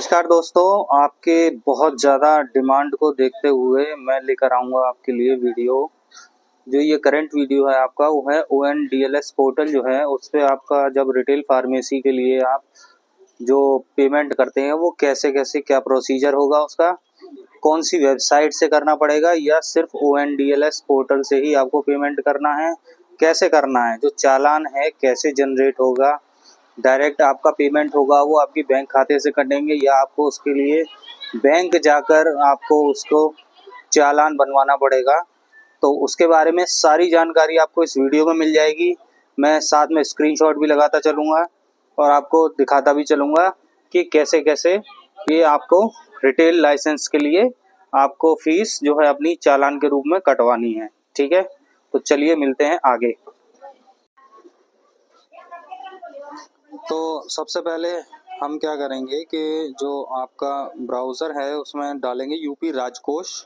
नमस्कार दोस्तों, आपके बहुत ज़्यादा डिमांड को देखते हुए मैं लेकर आऊँगा आपके लिए वीडियो। जो ये करंट वीडियो है आपका वो है ONDLS पोर्टल जो है उस पे आपका जब रिटेल फार्मेसी के लिए आप जो पेमेंट करते हैं वो कैसे-कैसे क्या प्रोसीजर होगा उसका, कौन सी वेबसाइट से करना पड़ेगा या सिर्फ ONDLS पोर्टल से ही आपको पेमेंट करना है, कैसे करना है, जो चालान है कैसे जनरेट होगा, डायरेक्ट आपका पेमेंट होगा वो आपकी बैंक खाते से कटेंगे या आपको उसके लिए बैंक जाकर आपको उसको चालान बनवाना पड़ेगा। तो उसके बारे में सारी जानकारी आपको इस वीडियो में मिल जाएगी। मैं साथ में स्क्रीनशॉट भी लगाता चलूँगा और आपको दिखाता भी चलूँगा कि कैसे-कैसे ये आपको रिटेल लाइसेंस के लिए आपको फ़ीस जो है अपनी चालान के रूप में कटवानी है। ठीक है? तो चलिए मिलते हैं आगे। तो सबसे पहले हम क्या करेंगे कि जो आपका ब्राउज़र है उसमें डालेंगे यूपी राजकोष।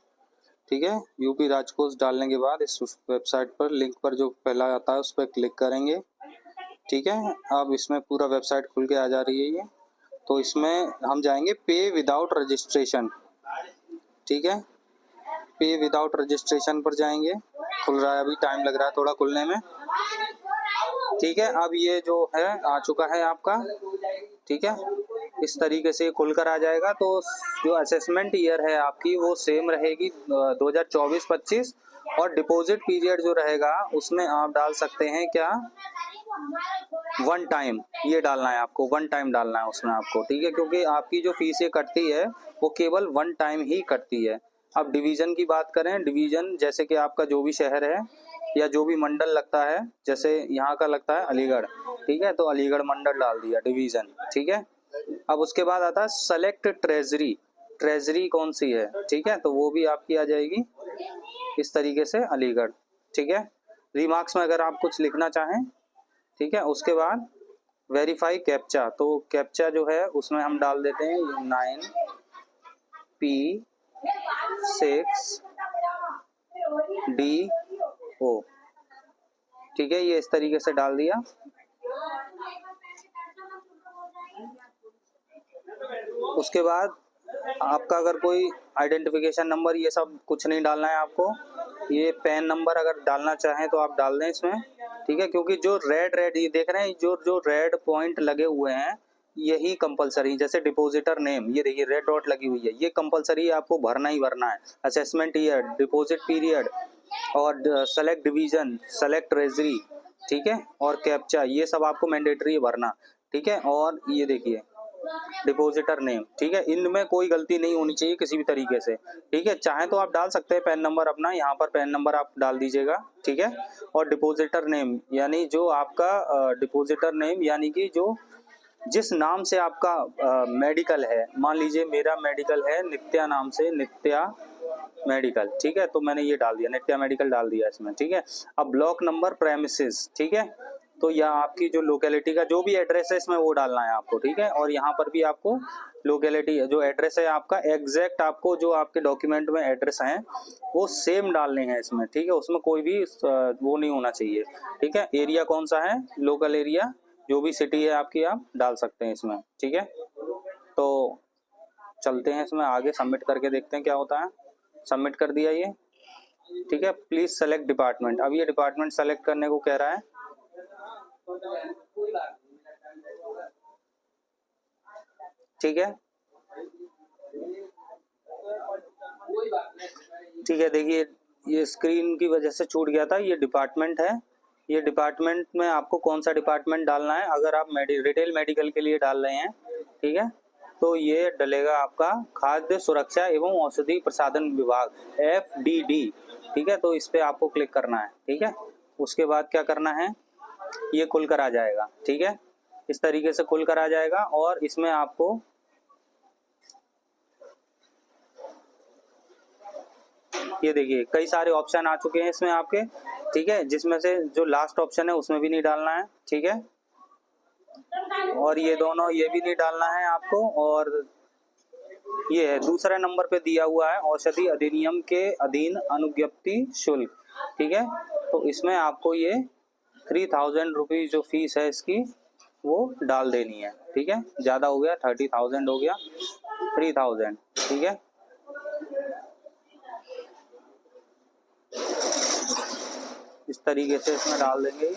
ठीक है, यूपी राजकोष डालने के बाद इस वेबसाइट पर लिंक पर जो पहला आता है उस पर क्लिक करेंगे। ठीक है, अब इसमें पूरा वेबसाइट खुल के आ जा रही है ये। तो इसमें हम जाएंगे पे विदाउट रजिस्ट्रेशन। ठीक है, पे विदाउट रजिस्ट्रेशन पर जाएंगे। खुल रहा है, अभी टाइम लग रहा है थोड़ा खुलने में। ठीक है, अब ये जो है आ चुका है आपका। ठीक है, इस तरीके से खुल कर आ जाएगा। तो जो असेसमेंट ईयर है आपकी वो सेम रहेगी 2024-25 और डिपॉजिट पीरियड जो रहेगा उसमें आप डाल सकते हैं क्या, वन टाइम ये डालना है आपको, वन टाइम डालना है उसमें आपको। ठीक है, क्योंकि आपकी जो फीस ये कटती है वो केवल वन टाइम ही कटती है। अब डिवीज़न की बात करें, डिवीज़न जैसे कि आपका जो भी शहर है या जो भी मंडल लगता है, जैसे यहाँ का लगता है अलीगढ़। ठीक है, तो अलीगढ़ मंडल डाल दिया डिवीज़न। ठीक है, अब उसके बाद आता है सेलेक्ट ट्रेजरी। ट्रेजरी कौन सी है, ठीक है, तो वो भी आपकी आ जाएगी इस तरीके से अलीगढ़। ठीक है, रिमार्क्स में अगर आप कुछ लिखना चाहें। ठीक है, उसके बाद वेरीफाई कैप्चा। तो कैप्चा जो है उसमें हम डाल देते हैं 9P6DO। ठीक है, ये इस तरीके से डाल दिया। उसके बाद आपका अगर कोई आइडेंटिफिकेशन नंबर ये सब कुछ नहीं डालना है आपको। ये पैन नंबर अगर डालना चाहें तो आप डाल दें इसमें। ठीक है, क्योंकि जो रेड ये देख रहे हैं, जो रेड पॉइंट लगे हुए हैं यही कंपलसरी, जैसे डिपॉजिटर नेम ये देखिए रेड डॉट लगी हुई है, ये कंपलसरी आपको भरना ही भरना है। असेसमेंट ईयर, डिपॉजिट पीरियड और सेलेक्ट डिवीजन, सेलेक्ट ट्रेजरी। ठीक है, और कैप्चा ये सब आपको मैंडेटरी भरना। ठीक है, और ये देखिए डिपॉजिटर नेम। ठीक है, इनमें कोई गलती नहीं होनी चाहिए किसी भी तरीके से। ठीक है, चाहे तो आप डाल सकते हैं पैन नंबर अपना, यहाँ पर पैन नंबर आप डाल दीजिएगा। ठीक है, और डिपॉजिटर नेम यानी जो आपका डिपॉजिटर नेम यानी कि जो जिस नाम से आपका मेडिकल है, मान लीजिए मेरा मेडिकल है नित्या नाम से, नित्या मेडिकल। ठीक है, तो मैंने ये डाल दिया, नित्या मेडिकल डाल दिया इसमें। ठीक है, अब ब्लॉक नंबर प्रेमिसेस। ठीक है, तो यह आपकी जो लोकेलिटी का जो भी एड्रेस है इसमें वो डालना है आपको। ठीक है, और यहाँ पर भी आपको लोकेलिटी जो एड्रेस है आपका एग्जैक्ट, आपको जो आपके डॉक्यूमेंट में एड्रेस हैं वो सेम डालने हैं इसमें। ठीक है, उसमें कोई भी वो नहीं होना चाहिए। ठीक है, एरिया कौन सा है, लोकल एरिया जो भी सिटी है आपकी आप डाल सकते हैं इसमें। ठीक है, तो चलते हैं इसमें आगे, सबमिट करके देखते हैं क्या होता है। सबमिट कर दिया ये। ठीक है, प्लीज सेलेक्ट डिपार्टमेंट। अब ये डिपार्टमेंट सेलेक्ट करने को कह रहा है। ठीक है, ठीक है, देखिए ये स्क्रीन की वजह से छूट गया था। ये डिपार्टमेंट है, ये डिपार्टमेंट में आपको कौन सा डिपार्टमेंट डालना है। अगर आप रिटेल मेडिकल के लिए डाल रहे हैं, ठीक है, तो ये डलेगा आपका खाद्य सुरक्षा एवं औषधि प्रसाधन विभाग, FDD। ठीक है, तो इस पे आपको क्लिक करना है। ठीक है, उसके बाद क्या करना है, ये खुल कर आ जाएगा। ठीक है, इस तरीके से खुल कर आ जाएगा और इसमें आपको ये देखिए कई सारे ऑप्शन आ चुके हैं इसमें आपके। ठीक है, जिसमें से जो लास्ट ऑप्शन है उसमें भी नहीं डालना है। ठीक है, और ये दोनों ये भी नहीं डालना है आपको। और ये है दूसरे नंबर पे दिया हुआ है औषधि अधिनियम के अधीन अनुज्ञप्ति शुल्क। ठीक है, तो इसमें आपको ये 3000 रुपीज जो फीस है इसकी वो डाल देनी है। ठीक है, ज़्यादा हो गया, 30,000 हो गया। 3000, ठीक है। इस तरीके से इसमें डाल देंगे ये।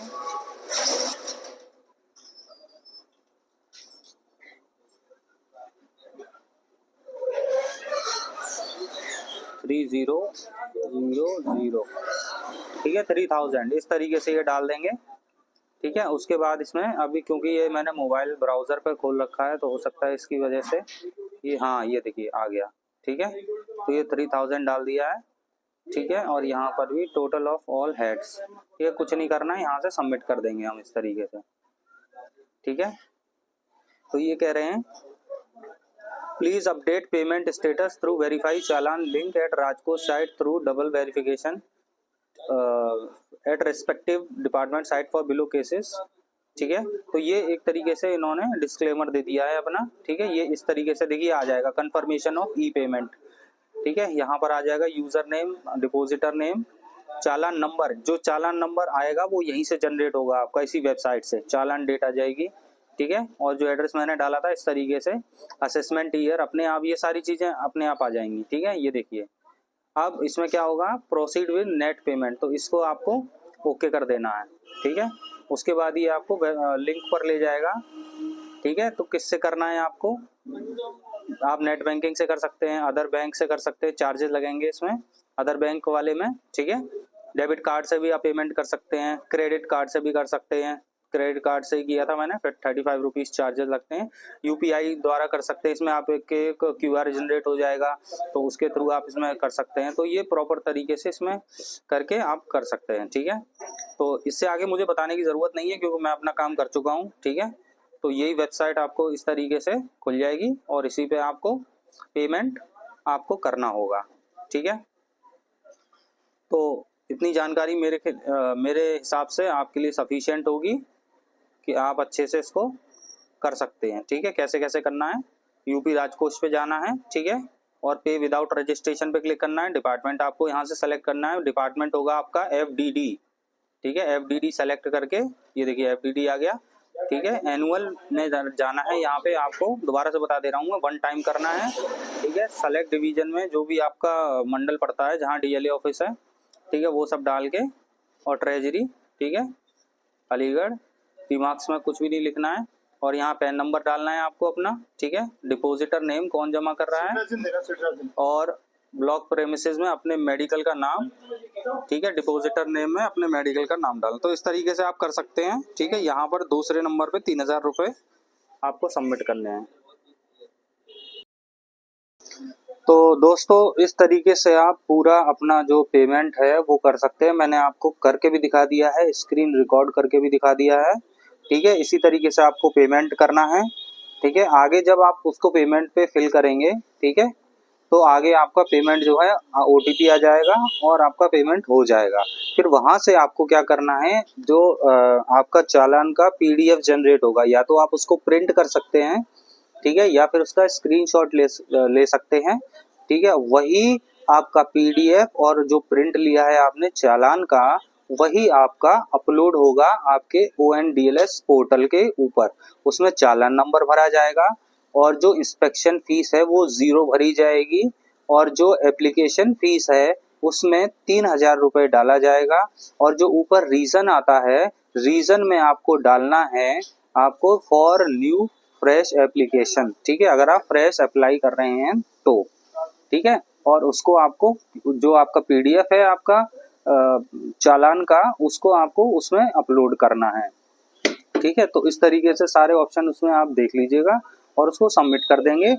थ्री जीरो जीरो जीरो, ठीक है, 3000 इस तरीके से ये डाल देंगे, ठीक है। उसके बाद इसमें अभी क्योंकि ये मैंने मोबाइल ब्राउजर पे खोल रखा है तो हो सकता है इसकी वजह से ये, हाँ ये देखिए आ गया, ठीक है। तो ये 3000 डाल दिया है, ठीक है। और यहाँ पर भी टोटल ऑफ ऑल हेड्स, ये कुछ नहीं करना है, यहाँ से सबमिट कर देंगे हम इस तरीके से, ठीक है। तो ये कह रहे हैं please update payment status through verify challan link at Rajkosh site through double verification at respective department site for below cases, ठीक है। तो ये एक तरीके से इन्होंने डिस्क्लेमर दे दिया है अपना, ठीक है। ये इस तरीके से देखिए आ जाएगा कंफर्मेशन ऑफ ई पेमेंट, ठीक है। यहाँ पर आ जाएगा यूजर नेम, डिपोजिटर नेम, चालान नंबर, जो चालान नंबर आएगा वो यहीं से जनरेट होगा आपका, इसी वेबसाइट से चालान डेट आ जाएगी, ठीक है। और जो एड्रेस मैंने डाला था इस तरीके से, असेसमेंट ईयर, अपने आप ये सारी चीजें अपने आप आ जाएंगी, ठीक है। ये देखिए अब इसमें क्या होगा, प्रोसीड विद नेट पेमेंट, तो इसको आपको ओके कर देना है, ठीक है। उसके बाद ये आपको लिंक पर ले जाएगा, ठीक है। तो किससे करना है आपको, आप नेट बैंकिंग से कर सकते हैं, अदर बैंक से कर सकते हैं, चार्जेस लगेंगे इसमें अदर बैंक वाले में, ठीक है। डेबिट कार्ड से भी आप पेमेंट कर सकते हैं, क्रेडिट कार्ड से भी कर सकते हैं, क्रेडिट कार्ड से किया था मैंने, फिर 35 रुपीज़ चार्जेस लगते हैं। यूपीआई द्वारा कर सकते हैं, इसमें आप एक क्यूआर जनरेट हो जाएगा तो उसके थ्रू आप इसमें कर सकते हैं। तो ये प्रॉपर तरीके से इसमें करके आप कर सकते हैं, ठीक है। तो इससे आगे मुझे बताने की ज़रूरत नहीं है क्योंकि मैं अपना काम कर चुका हूँ, ठीक है। तो यही वेबसाइट आपको इस तरीके से खुल जाएगी और इसी पे आपको पेमेंट आपको करना होगा, ठीक है। तो इतनी जानकारी मेरे हिसाब से आपके लिए सफिशिएंट होगी कि आप अच्छे से इसको कर सकते हैं, ठीक है। कैसे कैसे करना है, यूपी राजकोष पे जाना है, ठीक है। और पे विदाउट रजिस्ट्रेशन पे क्लिक करना है, डिपार्टमेंट आपको यहाँ से सेलेक्ट करना है, डिपार्टमेंट होगा आपका FDD, ठीक है। FDD सेलेक्ट करके ये देखिए FDD आ गया, ठीक है। एनुअल में जाना है, यहाँ पे आपको दोबारा से बता दे रहा हूँ मैं, 1 टाइम करना है, ठीक है। सेलेक्ट डिवीजन में जो भी आपका मंडल पड़ता है जहाँ DLA ऑफिस है, ठीक है, वो सब डाल के, और ट्रेजरी, ठीक है, अलीगढ़, रिमार्क्स में कुछ भी नहीं लिखना है, और यहाँ पैन नंबर डालना है आपको अपना, ठीक है। डिपोजिटर नेम कौन जमा कर रहा है, और ब्लॉक प्रेमिसेस में अपने मेडिकल का नाम, ठीक है। डिपोजिटर नेम में अपने मेडिकल का नाम डालना। तो इस तरीके से आप कर सकते हैं, ठीक है। यहाँ पर दूसरे नंबर पे 3000 रुपये आपको सबमिट करने हैं। तो दोस्तों इस तरीके से आप पूरा अपना जो पेमेंट है वो कर सकते हैं। मैंने आपको करके भी दिखा दिया है, स्क्रीन रिकॉर्ड करके भी दिखा दिया है, ठीक है। इसी तरीके से आपको पेमेंट करना है, ठीक है। आगे जब आप उसको पेमेंट पे फिल करेंगे, ठीक है, तो आगे आपका पेमेंट जो है OTP आ जाएगा और आपका पेमेंट हो जाएगा। फिर वहाँ से आपको क्या करना है, जो आपका चालान का PDF जनरेट होगा, या तो आप उसको प्रिंट कर सकते हैं, ठीक है, या फिर उसका स्क्रीनशॉट ले सकते हैं, ठीक है। वही आपका PDF और जो प्रिंट लिया है आपने चालान का, वही आपका अपलोड होगा आपके ONDLS पोर्टल के ऊपर। उसमें चालान नंबर भरा जाएगा और जो इंस्पेक्शन फीस है वो 0 भरी जाएगी, और जो एप्लीकेशन फीस है उसमें 3000 रुपये डाला जाएगा। और जो ऊपर रीज़न आता है, रीज़न में आपको डालना है आपको फॉर न्यू फ्रेश एप्लीकेशन, ठीक है, अगर आप फ्रेश अप्लाई कर रहे हैं तो, ठीक है। और उसको आपको जो आपका PDF है आपका चालान का, उसको आपको उसमें अपलोड करना है, ठीक है। तो इस तरीके से सारे ऑप्शन उसमें आप देख लीजिएगा और उसको सबमिट कर देंगे,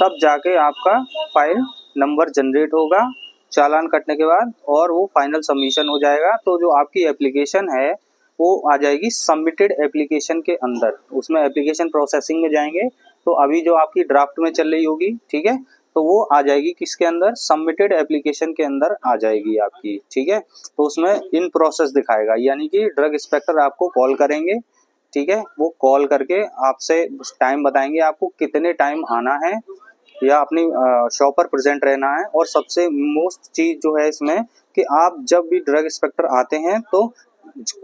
तब जाके आपका फाइल नंबर जनरेट होगा चालान कटने के बाद, और वो फाइनल सबमिशन हो जाएगा। तो जो आपकी एप्लीकेशन है वो आ जाएगी सबमिटेड एप्लीकेशन के अंदर, उसमें एप्लीकेशन प्रोसेसिंग में जाएंगे तो अभी जो आपकी ड्राफ्ट में चल रही होगी, ठीक है, तो वो आ जाएगी किसके अंदर, सबमिटेड एप्लीकेशन के अंदर आ जाएगी आपकी, ठीक है। तो उसमें इन प्रोसेस दिखाएगा, यानी कि ड्रग इंस्पेक्टर आपको कॉल करेंगे, ठीक है, वो कॉल करके आपसे टाइम बताएंगे आपको कितने टाइम आना है या अपनी शॉप पर प्रेजेंट रहना है। और सबसे मोस्ट चीज़ जो है इसमें कि आप जब भी ड्रग इंस्पेक्टर आते हैं तो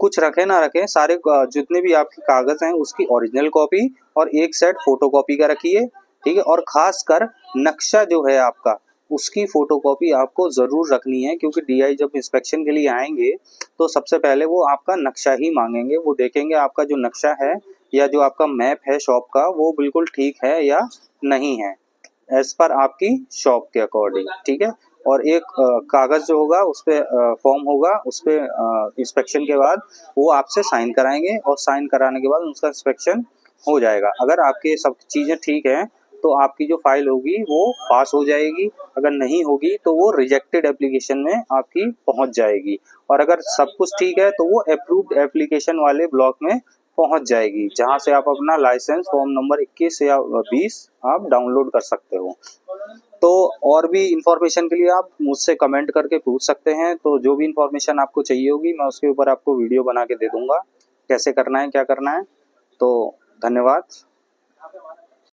कुछ रखे ना रखें, सारे जितने भी आपके कागज़ हैं उसकी ओरिजिनल कॉपी और एक सेट फोटो कॉपी का रखिए, ठीक है। और खासकर नक्शा जो है आपका, उसकी फोटोकॉपी आपको ज़रूर रखनी है, क्योंकि डीआई जब इंस्पेक्शन के लिए आएंगे तो सबसे पहले वो आपका नक्शा ही मांगेंगे। वो देखेंगे आपका जो नक्शा है या जो आपका मैप है शॉप का, वो बिल्कुल ठीक है या नहीं है, एज पर आपकी शॉप के अकॉर्डिंग, ठीक है। और एक कागज़ जो होगा उस पर फॉर्म होगा, उस पर इंस्पेक्शन के बाद वो आपसे साइन कराएंगे, और साइन कराने के बाद उसका इंस्पेक्शन हो जाएगा। अगर आपके सब चीज़ें ठीक हैं तो आपकी जो फाइल होगी वो पास हो जाएगी, अगर नहीं होगी तो वो रिजेक्टेड एप्लीकेशन में आपकी पहुंच जाएगी, और अगर सब कुछ ठीक है तो वो अप्रूव्ड एप्लीकेशन वाले ब्लॉक में पहुंच जाएगी, जहां से आप अपना लाइसेंस फॉर्म नंबर 21 या 20 आप डाउनलोड कर सकते हो। तो और भी इंफॉर्मेशन के लिए आप मुझसे कमेंट करके पूछ सकते हैं, तो जो भी इंफॉर्मेशन आपको चाहिए होगी मैं उसके ऊपर आपको वीडियो बना के दे दूंगा, कैसे करना है क्या करना है। तो धन्यवाद।